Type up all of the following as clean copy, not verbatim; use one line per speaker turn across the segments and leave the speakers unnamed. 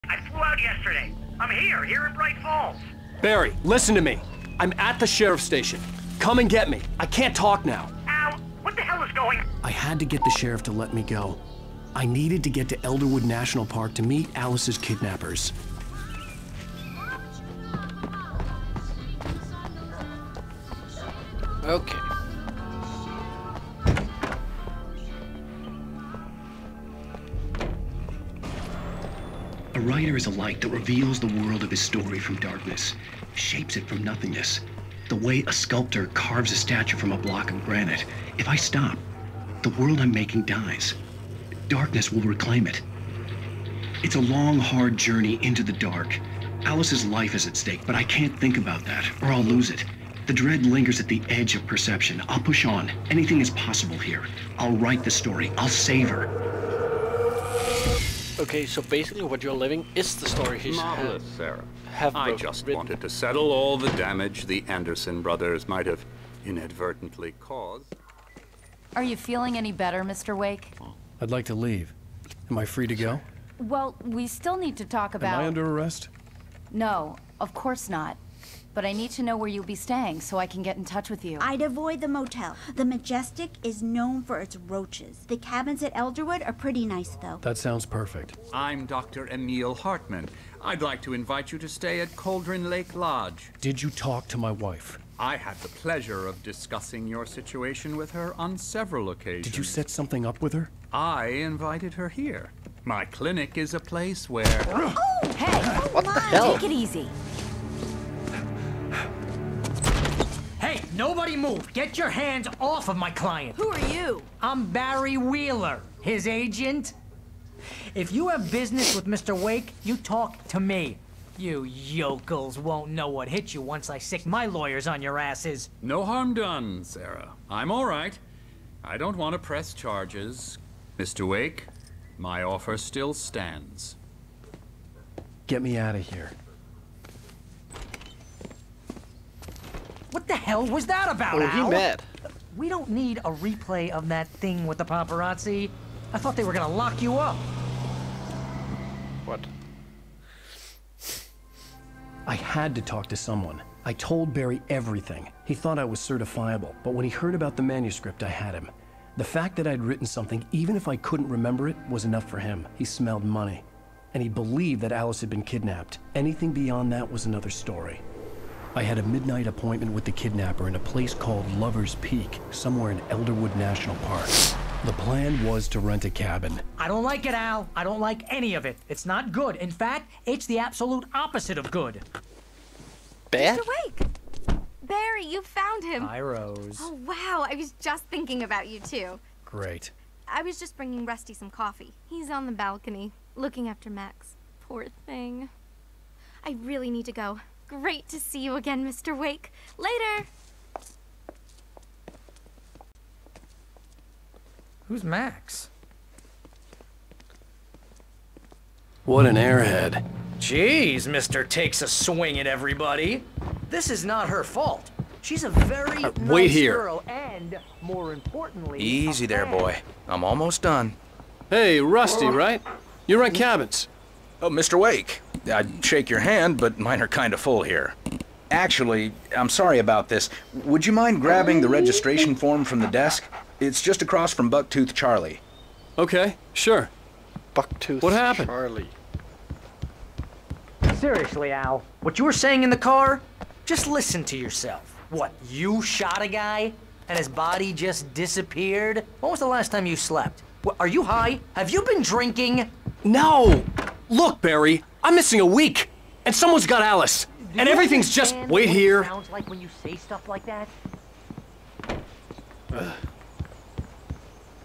I flew out yesterday. I'm here in Bright Falls.
Barry, listen to me. I'm at the sheriff's station. Come and get me. I can't talk now.
Al, what the hell is going on?
I had to get the sheriff to let me go. I needed to get to Elderwood National Park to meet Alice's kidnappers.
Okay.
A writer is a light that reveals the world of his story from darkness, shapes it from nothingness. The way a sculptor carves a statue from a block of granite. If I stop, the world I'm making dies. Darkness will reclaim it. It's a long, hard journey into the dark. Alice's life is at stake, but I can't think about that, or I'll lose it. The dread lingers at the edge of perception. I'll push on. Anything is possible here. I'll write the story. I'll save her.
Okay, so basically what you're living is the story he's
Marvelous, Sarah.
have
I just
written.
wanted to settle all the damage the Anderson brothers might have inadvertently caused.
Are you feeling any better, Mr. Wake?
I'd like to leave. Am I free to go?
Well, we still need to talk about...
Am I under arrest?
No, of course not. But I need to know where you'll be staying so I can get in touch with you.
I'd avoid the motel. The Majestic is known for its roaches. The cabins at Elderwood are pretty nice, though.
That sounds perfect.
I'm Dr. Emil Hartman. I'd like to invite you to stay at Cauldron Lake Lodge.
Did you talk to my wife?
I had the pleasure of discussing your situation with her on several occasions.
Did you set something up with her?
I invited her here. My clinic is a place where...
Oh, hey!
What the hell?
Take it easy.
Hey, nobody move. Get your hands off of my client.
Who are you?
I'm Barry Wheeler, his agent. If you have business with Mr. Wake, you talk to me. You yokels won't know what hit you once I sick my lawyers on your asses.
No harm done, Sarah. I'm all right. I don't want to press charges. Mr. Wake, my offer still stands.
Get me out of here.
What the hell was that about,
Oh,
Al?
he mad.
We don't need a replay of that thing with the paparazzi. I thought they were gonna lock you up.
What?
I had to talk to someone. I told Barry everything. He thought I was certifiable, but when he heard about the manuscript, I had him. The fact that I'd written something, even if I couldn't remember it, was enough for him. He smelled money. And he believed that Alice had been kidnapped. Anything beyond that was another story. I had a midnight appointment with the kidnapper in a place called Lover's Peak, somewhere in Elderwood National Park. The plan was to rent a cabin.
I don't like it, Al. I don't like any of it. It's not good. In fact, it's the absolute opposite of good.
Bad?
Mr. Wake! Barry, you found him.
Hi, Rose.
Oh, wow. I was just thinking about you, too.
Great.
I was just bringing Rusty some coffee. He's on the balcony, looking after Max. Poor thing. I really need to go. Great to see you again, Mr. Wake. Later!
Who's Max?
What an airhead.
Jeez, Mr. Takes a swing at everybody. This is not her fault. She's a very nice
wait here.
girl and, more importantly...
Easy
a
there,
fan.
boy. I'm almost done.
Hey, Rusty, right? You rent cabins.
Oh, Mr. Wake. I'd shake your hand, but mine are kind of full here. Actually, I'm sorry about this. Would you mind grabbing the registration form from the desk? It's just across from Bucktooth Charlie.
Okay, sure.
Bucktooth
What happened?
Charlie.
Seriously, Al, what you were saying in the car? Just listen to yourself. What, you shot a guy and his body just disappeared? When was the last time you slept? What, are you high? Have you been drinking?
No! Look, Barry, I'm missing a week, and someone's got Alice,
Do
and
you
everything's just...
understand
Wait
what it
here.
sounds like when you say stuff like that?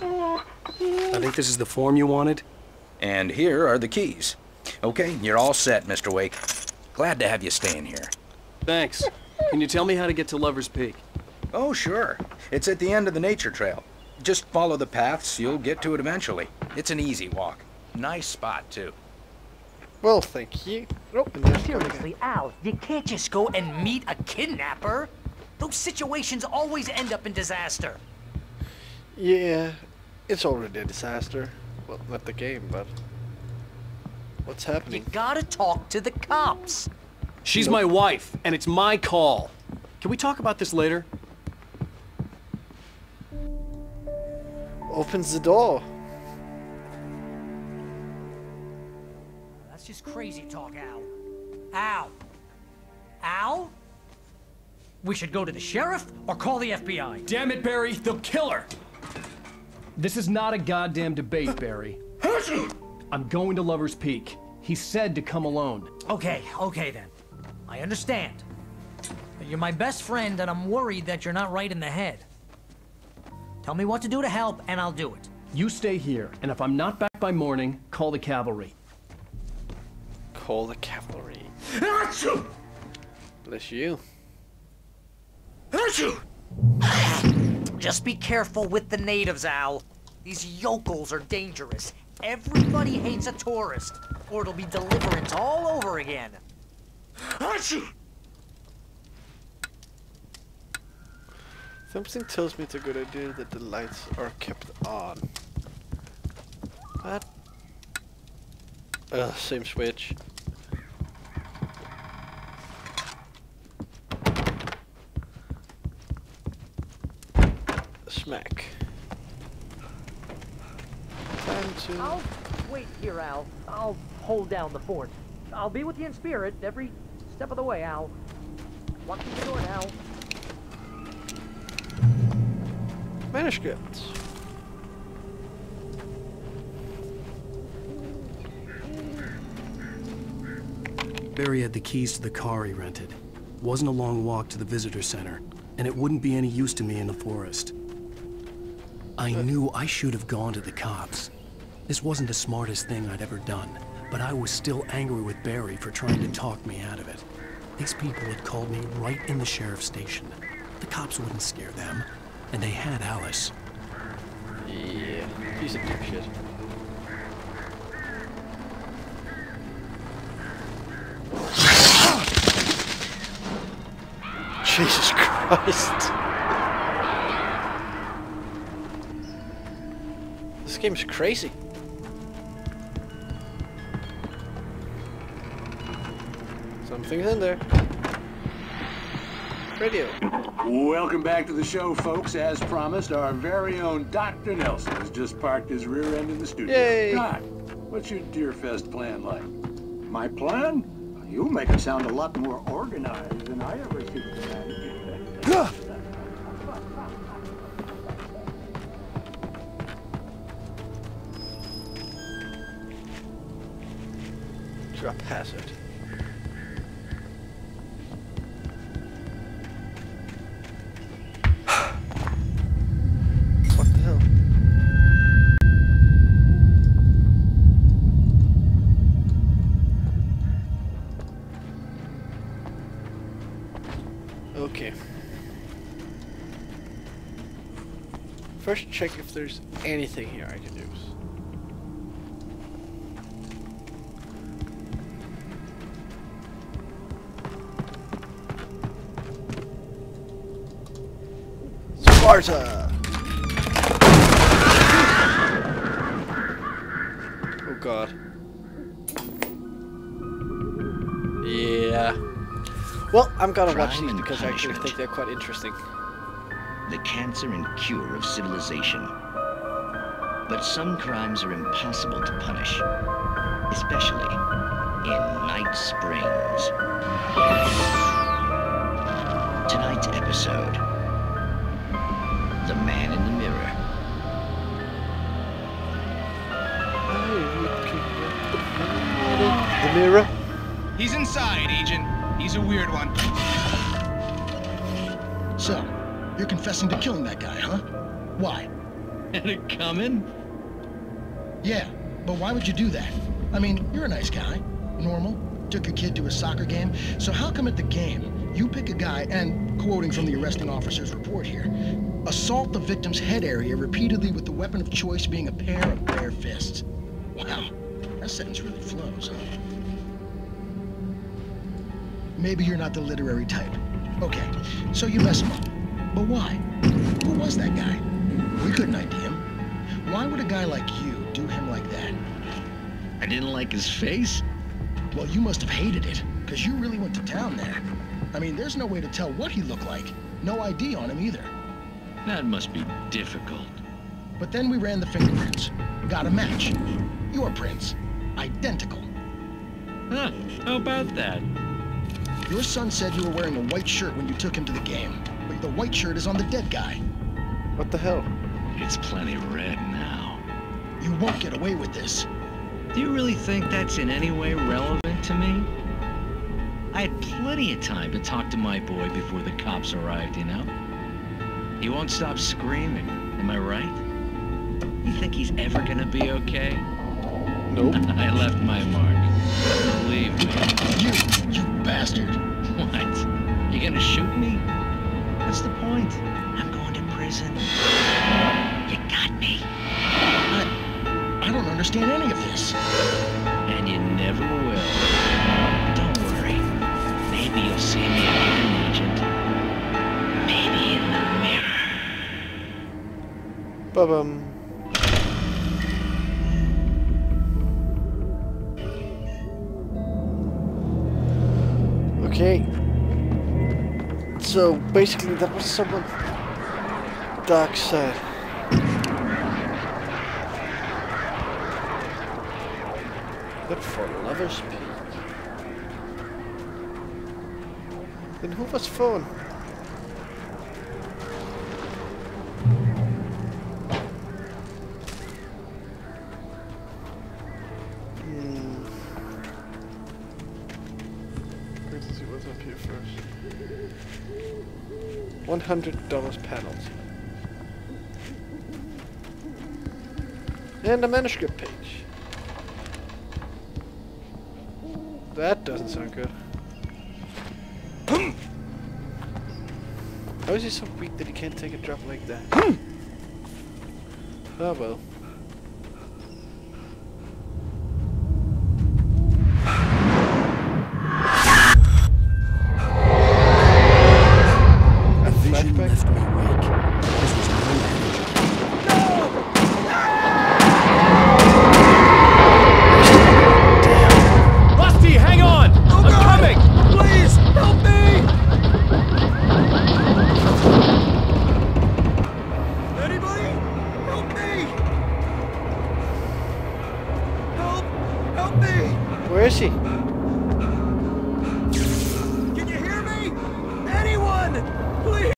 I think this is the form you wanted.
And here are the keys. Okay, you're all set, Mr. Wake. Glad to have you staying here.
Thanks. Can you tell me how to get to Lover's Peak?
Oh, sure. It's at the end of the nature trail. Just follow the paths, you'll get to it eventually. It's an easy walk. Nice spot, too.
Well, thank you. Oh, and there's the other guy.
Seriously, Al, you can't just go and meet a kidnapper. Those situations always end up in disaster.
Yeah, it's already a disaster. Well, not the game, but... What's happening?
You gotta talk to the cops.
She's my wife, and it's my call. Can we talk about this later?
Opens the door.
That's just crazy talk, Al. Al? Al? We should go to the sheriff or call the FBI.
Damn it, Barry, they'll kill her! This is not a goddamn debate, Barry. I'm going to Lover's Peak. He said to come alone.
Okay then. I understand. But you're my best friend, and I'm worried that you're not right in the head. Tell me what to do to help, and I'll do it.
You stay here, and if I'm not back by morning, call the cavalry.
Call the cavalry. Bless you.
Just be careful with the natives, Al. These yokels are dangerous. Everybody hates a tourist, or it'll be deliverance all over again.
Something tells me it's a good idea that the lights are kept on. What? Same switch. Smack. Time to...
I'll wait here, Al. I'll hold down the fort. I'll be with you in spirit every step of the way, Al. Watching the door now.
Manuscripts.
Barry had the keys to the car he rented. Wasn't a long walk to the visitor center, and it wouldn't be any use to me in the forest. I knew I should have gone to the cops. This wasn't the smartest thing I'd ever done, but I was still angry with Barry for trying to talk me out of it. These people had called me right in the sheriff's station. The cops wouldn't scare them, and they had Alice.
Yeah, piece of dipshit. Jesus Christ. This game's crazy. Something's in there. Radio.
Welcome back to the show, folks. As promised, our very own Dr. Nelson has just parked his rear end in the studio.
Yay!
Doc, what's your Deer Fest plan like? My plan? You make it sound a lot more organized than I ever see.
Drop hazard. What the hell? Okay. First check if there's anything here I can use. Sparta! Oh god. Yeah. Well, I'm gonna watch
Crime
these
and
because I actually
punishment.
think they're quite interesting.
The cancer and cure of civilization. But some crimes are impossible to punish, especially in Night Springs. Tonight's episode, The Man in the Mirror.
The mirror?
He's inside, Agent. He's a weird one.
So, you're confessing to killing that guy, huh? Why?
Had it coming?
Yeah, but why would you do that? I mean, you're a nice guy. Normal. Took your kid to a soccer game. So how come at the game, you pick a guy and, quoting from the arresting officer's report here, assault the victim's head area repeatedly with the weapon of choice being a pair of bare fists? Wow, that sentence really flows, huh? Maybe you're not the literary type. Okay, so you mess him up. But why? Who was that guy? We couldn't ID him. Why would a guy like you do him like that?
I didn't like his face?
Well, you must have hated it, because you really went to town there. I mean, there's no way to tell what he looked like. No ID on him either.
That must be difficult.
But then we ran the fingerprints. Got a match. Your prints. Identical.
Huh, how about that?
Your son said you were wearing a white shirt when you took him to the game. But the white shirt is on the dead guy.
What the hell?
It's plenty red now.
You won't get away with this.
Do you really think that's in any way relevant to me? I had plenty of time to talk to my boy before the cops arrived, you know? He won't stop screaming, am I right? You think he's ever gonna be okay?
Nope.
I left my mark. Believe me.
You bastard.
What? You gonna shoot me? What's the point? I'm going to prison. You got me.
I don't understand any of this.
And you never will. Don't worry. Maybe you'll see me again, Agent. Maybe in the mirror.
Ba-bum. Okay. So basically that was someone dark side. Good for lovers' peak. Then who was phone? Let's see what's up here first. $100 penalty. And a manuscript page. That doesn't sound good. How is he so weak that he can't take a drop like that? Oh well.